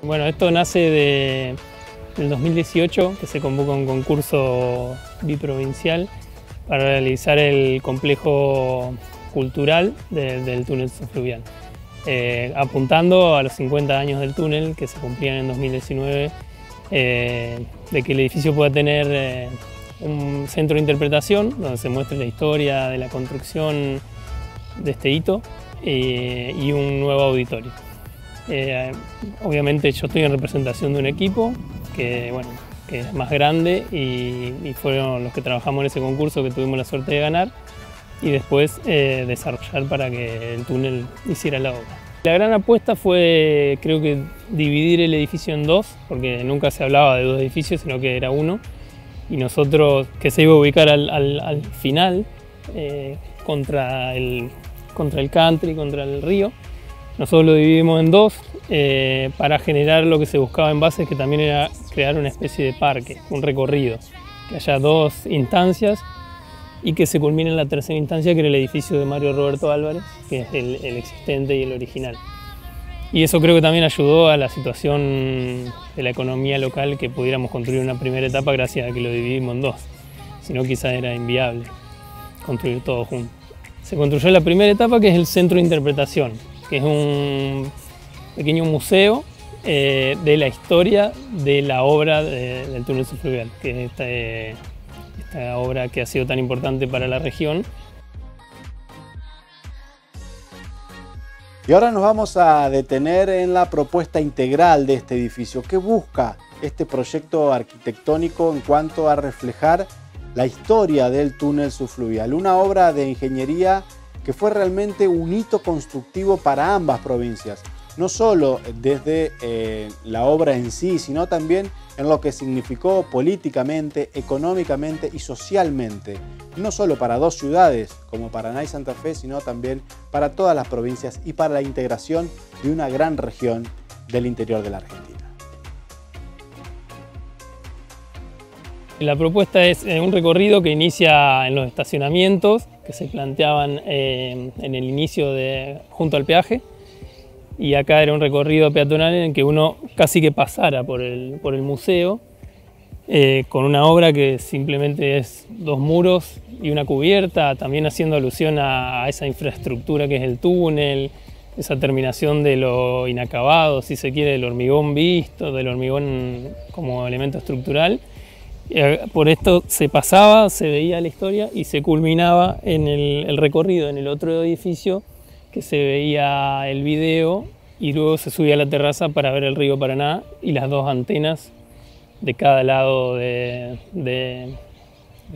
Bueno, esto nace del 2018, que se convoca un concurso biprovincial para realizar el complejo cultural del túnel subfluvial. Apuntando a los 50 años del túnel, que se cumplían en 2019, de que el edificio pueda tener un centro de interpretación donde se muestre la historia de la construcción de este hito y un nuevo auditorio. Obviamente yo estoy en representación de un equipo que es más grande y fueron los que trabajamos en ese concurso que tuvimos la suerte de ganar y después desarrollar para que el túnel hiciera la obra. La gran apuesta fue, creo que, dividir el edificio en dos, porque nunca se hablaba de dos edificios, sino que era uno, y nosotros, que se iba a ubicar al final, contra el country, contra el río. Nosotros lo dividimos en dos para generar lo que se buscaba en base, que también era crear una especie de parque, un recorrido, que haya dos instancias y que se culmine en la tercera instancia, que era el edificio de Mario Roberto Álvarez, que es el existente y el original. Y eso creo que también ayudó a la situación de la economía local, que pudiéramos construir una primera etapa gracias a que lo dividimos en dos. Si no, quizás era inviable construir todo junto. Se construyó la primera etapa, que es el centro de interpretación, que es un pequeño museo de la historia de la obra del túnel subfluvial, que es esta obra que ha sido tan importante para la región. Y ahora nos vamos a detener en la propuesta integral de este edificio. ¿Qué busca este proyecto arquitectónico en cuanto a reflejar la historia del túnel subfluvial? Una obra de ingeniería que fue realmente un hito constructivo para ambas provincias, no solo desde la obra en sí, sino también en lo que significó políticamente, económicamente y socialmente, no solo para dos ciudades como Paraná y Santa Fe, sino también para todas las provincias y para la integración de una gran región del interior de la Argentina. La propuesta es un recorrido que inicia en los estacionamientos que se planteaban en el inicio junto al peaje, y acá era un recorrido peatonal en que uno casi que pasara por el museo con una obra que simplemente es dos muros y una cubierta, también haciendo alusión a esa infraestructura que es el túnel, esa terminación de lo inacabado, si se quiere, del hormigón visto, del hormigón como elemento estructural. Por esto se pasaba, se veía la historia y se culminaba en el recorrido en el otro edificio, que se veía el video y luego se subía a la terraza para ver el río Paraná y las dos antenas de cada lado de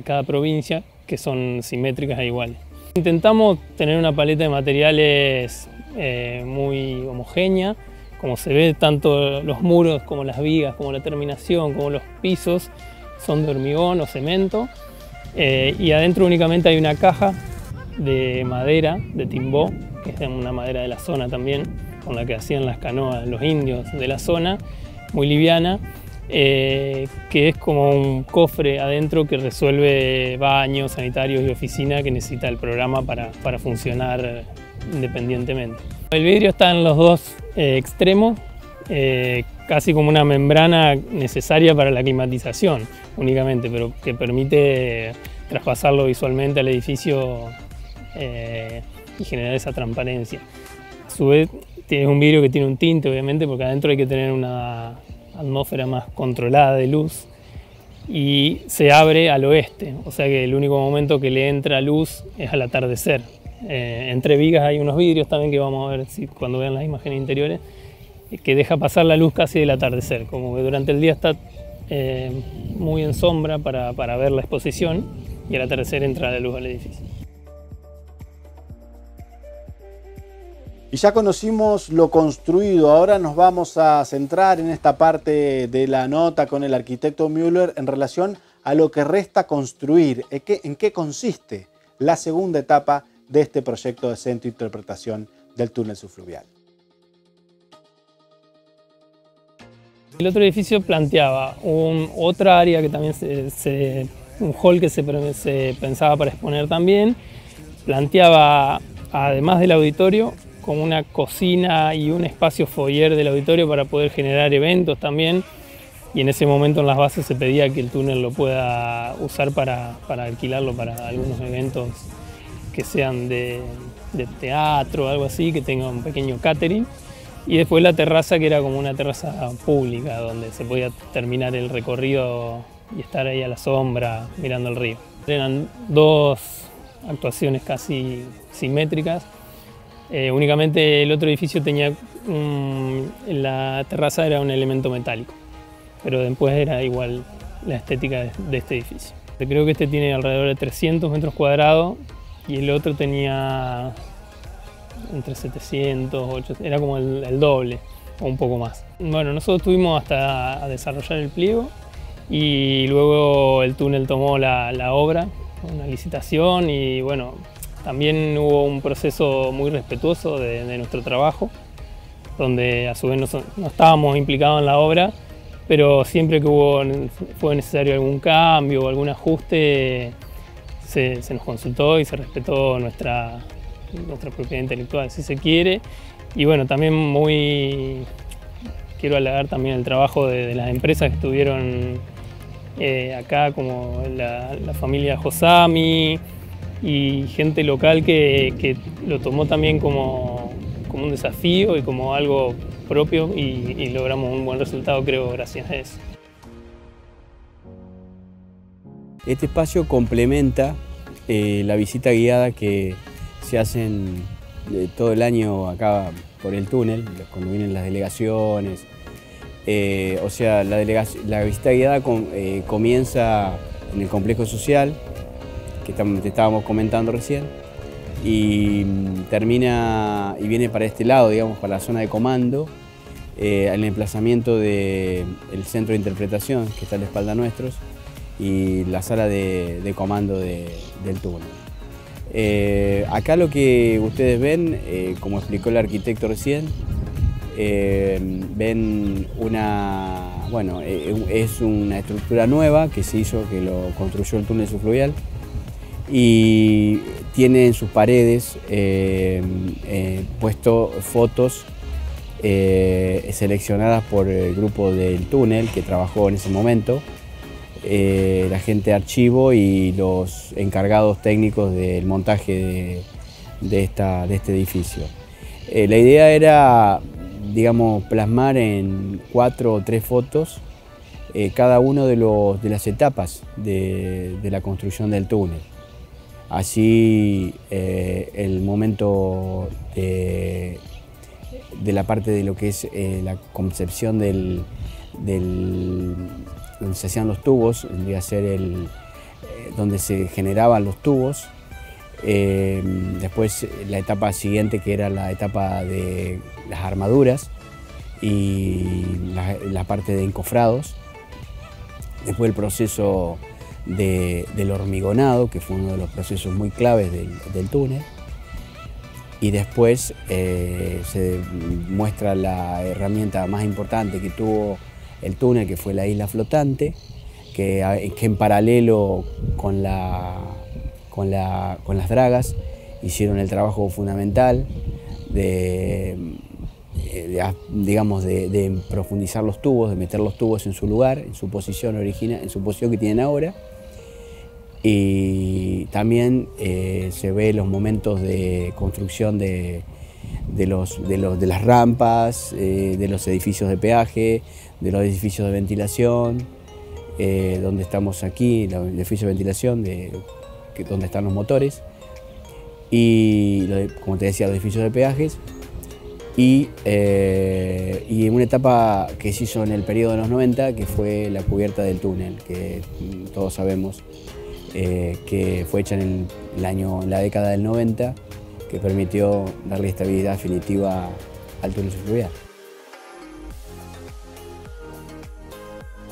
cada provincia, que son simétricas e iguales. Intentamos tener una paleta de materiales muy homogénea, como se ve, tanto los muros como las vigas, como la terminación, como los pisos son de hormigón o cemento, y adentro únicamente hay una caja de madera, de timbó, que es una madera de la zona también, con la que hacían las canoas los indios de la zona, muy liviana, que es como un cofre adentro que resuelve baños, sanitarios y oficina que necesita el programa para funcionar independientemente. El vidrio está en los dos extremos, casi como una membrana necesaria para la climatización únicamente, pero que permite traspasarlo visualmente al edificio y generar esa transparencia. A su vez, tiene un vidrio que tiene un tinte, obviamente, porque adentro hay que tener una atmósfera más controlada de luz, y se abre al oeste, o sea que el único momento que le entra luz es al atardecer. Entre vigas hay unos vidrios también que vamos a ver cuando vean las imágenes interiores, que deja pasar la luz casi del atardecer, como que durante el día está muy en sombra para ver la exposición, y al atardecer entra la luz al edificio. Y ya conocimos lo construido, ahora nos vamos a centrar en esta parte de la nota con el arquitecto Müller en relación a lo que resta construir. ¿En qué consiste la segunda etapa de este proyecto de centro de interpretación del túnel subfluvial? El otro edificio planteaba otra área que también un hall que se pensaba para exponer también. Planteaba, además del auditorio, como una cocina y un espacio foyer del auditorio para poder generar eventos también. Y en ese momento en las bases se pedía que el túnel lo pueda usar para alquilarlo para algunos eventos que sean de teatro o algo así, que tenga un pequeño catering. Y después la terraza, que era como una terraza pública, donde se podía terminar el recorrido y estar ahí a la sombra mirando el río. Eran dos actuaciones casi simétricas. Únicamente el otro edificio tenía, la terraza era un elemento metálico, pero después era igual la estética de este edificio. Creo que este tiene alrededor de 300 metros cuadrados y el otro tenía entre 700, 800, era como el doble o un poco más. Bueno, nosotros tuvimos hasta a desarrollar el pliego y luego el túnel tomó la obra, una licitación, y bueno, también hubo un proceso muy respetuoso de nuestro trabajo, donde a su vez no estábamos implicados en la obra, pero siempre que fue necesario algún cambio o algún ajuste, se nos consultó y se respetó nuestra propiedad intelectual, si se quiere. Y bueno, también quiero halagar también el trabajo de las empresas que estuvieron acá, como la familia Josami y gente local que lo tomó también como un desafío y como algo propio, y logramos un buen resultado, creo, gracias a eso. Este espacio complementa la visita guiada que se hacen todo el año acá por el túnel, cuando vienen las delegaciones. O sea, la visita guiada comienza en el complejo social, que te estábamos comentando recién, y termina y viene para este lado, digamos, para la zona de comando, el emplazamiento del centro de interpretación, que está a la espalda nuestros, y la sala de comando del túnel. Acá lo que ustedes ven, como explicó el arquitecto recién, ven es una estructura nueva que se hizo, que lo construyó el túnel subfluvial, y tiene en sus paredes puesto fotos seleccionadas por el grupo del túnel que trabajó en ese momento, la gente de archivo y los encargados técnicos del montaje de este edificio. La idea era, digamos, plasmar en 4 o 3 fotos cada una de las etapas de la construcción del túnel. Así el momento de la parte de lo que es la concepción donde se hacían los tubos, vendría a ser donde se generaban los tubos. Después la etapa siguiente, que era la etapa de las armaduras y la parte de encofrados. Después el proceso del hormigonado, que fue uno de los procesos muy claves del túnel. Y después se muestra la herramienta más importante que tuvo el túnel, que fue la isla flotante, que en paralelo con las dragas hicieron el trabajo fundamental de profundizar los tubos, de meter los tubos en su lugar, en su posición original, en su posición que tienen ahora. Y también se ve los momentos de construcción de las rampas, de los edificios de peaje, de los edificios de ventilación, donde estamos aquí, el edificio de ventilación, donde están los motores, y como te decía, los edificios de peajes, y una etapa que se hizo en el periodo de los 90, que fue la cubierta del túnel, que todos sabemos que fue hecha en la década del 90, que permitió darle estabilidad definitiva al túnel subfluvial.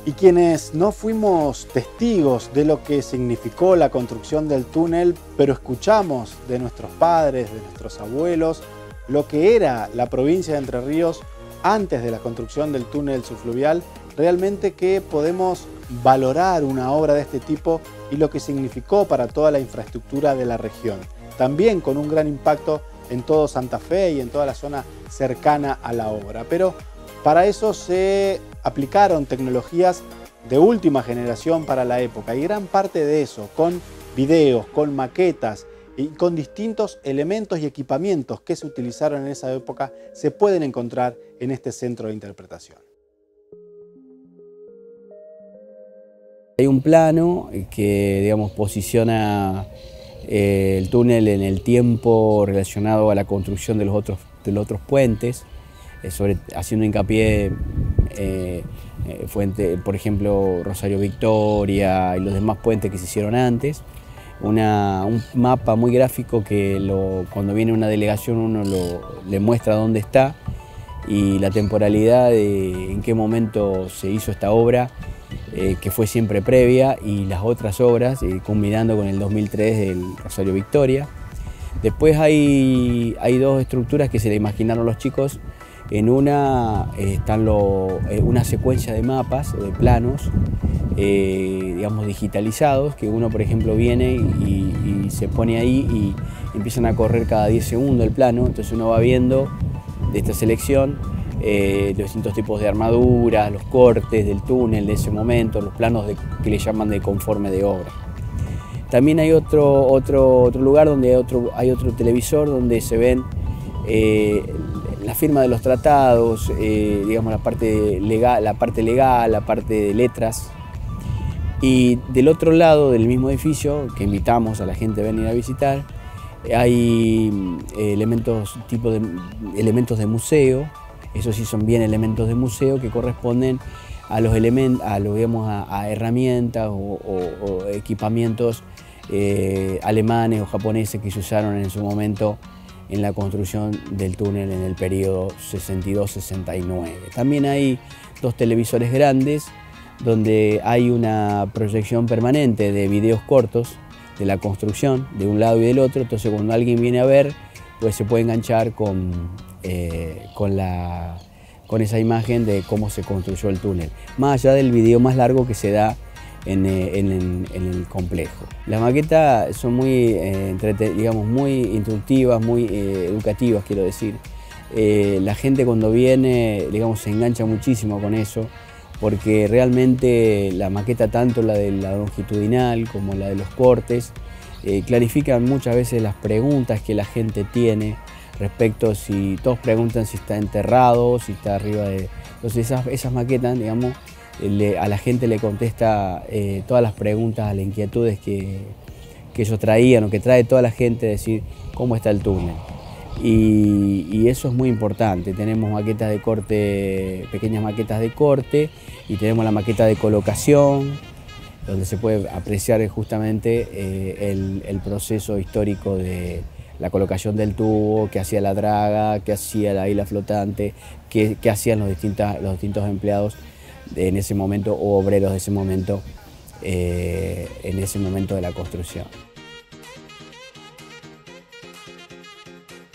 Y quienes no fuimos testigos de lo que significó la construcción del túnel, pero escuchamos de nuestros padres, de nuestros abuelos, lo que era la provincia de Entre Ríos antes de la construcción del túnel subfluvial, realmente que podemos valorar una obra de este tipo y lo que significó para toda la infraestructura de la región. También con un gran impacto en todo Santa Fe y en toda la zona cercana a la obra. Pero para eso se aplicaron tecnologías de última generación para la época, y gran parte de eso, con videos, con maquetas y con distintos elementos y equipamientos que se utilizaron en esa época, se pueden encontrar en este centro de interpretación. Hay un plano que, digamos, posiciona el túnel en el tiempo relacionado a la construcción de los otros puentes, haciendo hincapié por ejemplo, Rosario Victoria y los demás puentes que se hicieron antes. Un mapa muy gráfico que cuando viene una delegación uno le muestra dónde está y la temporalidad de en qué momento se hizo esta obra, que fue siempre previa, y las otras obras, culminando con el 2003 del Rosario Victoria. Después hay dos estructuras que se le imaginaron los chicos. En una están una secuencia de mapas, de planos, digamos, digitalizados, que uno, por ejemplo, viene y se pone ahí y empiezan a correr cada 10 segundos el plano. Entonces uno va viendo de esta selección los distintos tipos de armaduras, los cortes del túnel de ese momento, los planos que le llaman de conforme de obra. También hay otro lugar donde hay otro televisor donde se ven la firma de los tratados, digamos, la parte legal, la parte de letras. Y del otro lado del mismo edificio, que invitamos a la gente a venir a visitar, hay elementos de museo. Esos sí son bien elementos de museo que corresponden a a herramientas o equipamientos alemanes o japoneses que se usaron en su momento en la construcción del túnel en el periodo 62-69. También hay dos televisores grandes donde hay una proyección permanente de videos cortos de la construcción de un lado y del otro. Entonces cuando alguien viene a ver, pues se puede enganchar con esa imagen de cómo se construyó el túnel, más allá del video más largo que se da en el complejo. Las maquetas son muy, digamos, muy instructivas, muy educativas, quiero decir. La gente cuando viene, digamos, se engancha muchísimo con eso, porque realmente la maqueta, tanto la de la longitudinal como la de los cortes, clarifican muchas veces las preguntas que la gente tiene respecto, si todos preguntan si está enterrado, si está arriba de... Entonces esas maquetas, digamos, a la gente le contesta todas las preguntas, a las inquietudes que ellos traían o que trae toda la gente, decir cómo está el túnel. Y eso es muy importante. Tenemos maquetas de corte, pequeñas maquetas de corte, y tenemos la maqueta de colocación, donde se puede apreciar justamente el proceso histórico de la colocación del tubo, qué hacía la draga, qué hacía la isla flotante, qué hacían los distintos empleados en ese momento o obreros de ese momento, en ese momento de la construcción.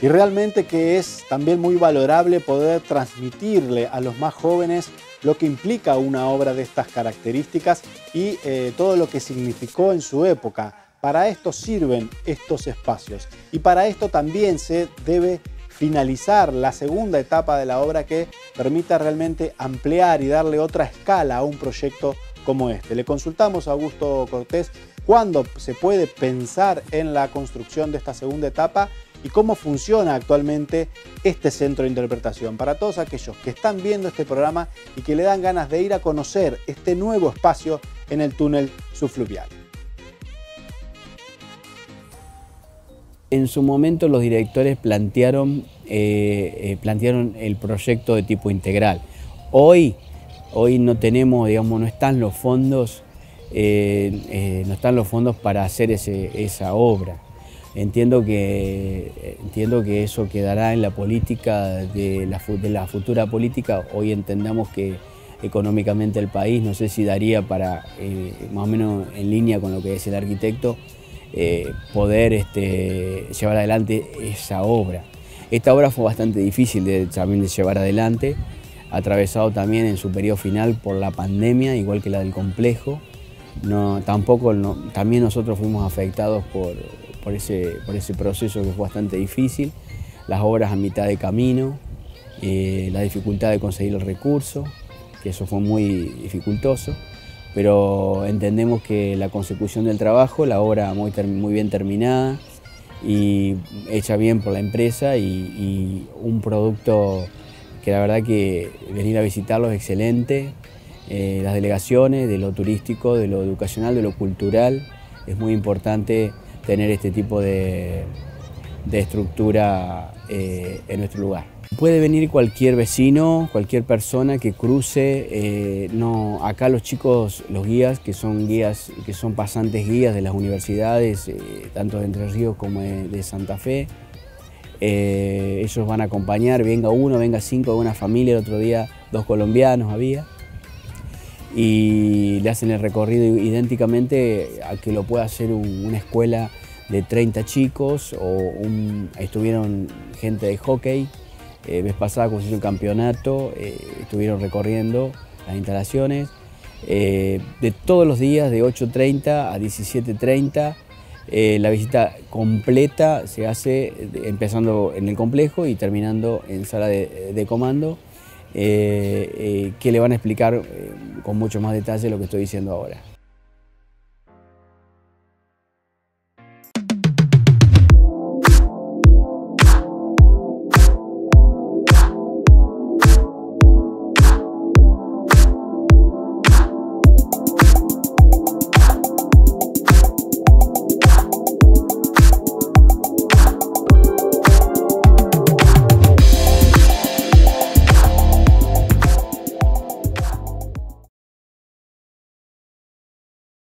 Y realmente que es también muy valorable poder transmitirle a los más jóvenes lo que implica una obra de estas características y todo lo que significó en su época. Para esto sirven estos espacios y para esto también se debe finalizar la segunda etapa de la obra, que permita realmente ampliar y darle otra escala a un proyecto como este. Le consultamos a Augusto Cortés cuándo se puede pensar en la construcción de esta segunda etapa y cómo funciona actualmente este centro de interpretación. Para todos aquellos que están viendo este programa y que le dan ganas de ir a conocer este nuevo espacio en el túnel subfluvial. En su momento los directores plantearon el proyecto de tipo integral. Hoy no tenemos, digamos, no están los fondos para hacer esa obra. Entiendo que eso quedará en la política de la futura política. Hoy entendamos que económicamente el país, no sé si daría para, más o menos en línea con lo que es el arquitecto, poder llevar adelante esa obra. Esta obra fue bastante difícil también de llevar adelante, atravesado también en su periodo final por la pandemia, igual que la del complejo. También nosotros fuimos afectados por ese proceso que fue bastante difícil. las obras a mitad de camino, la dificultad de conseguir el recurso, que eso fue muy dificultoso, pero entendemos que la consecución del trabajo, la obra muy bien terminada y hecha bien por la empresa y un producto que la verdad que venir a visitarlo es excelente. Las delegaciones, de lo turístico, de lo educacional, de lo cultural, es muy importante tener este tipo de estructura en nuestro lugar. Puede venir cualquier vecino, cualquier persona que cruce. Acá los chicos, los guías, que son pasantes guías de las universidades, tanto de Entre Ríos como de Santa Fe, ellos van a acompañar, venga uno, venga cinco, de una familia. El otro día 2 colombianos había, y le hacen el recorrido idénticamente a que lo pueda hacer una escuela de 30 chicos, estuvieron gente de hockey. Vez pasada, cuando se hizo el campeonato, estuvieron recorriendo las instalaciones. De todos los días, de 8:30 a 17:30, la visita completa se hace empezando en el complejo y terminando en sala de comando, que le van a explicar con mucho más detalle lo que estoy diciendo ahora.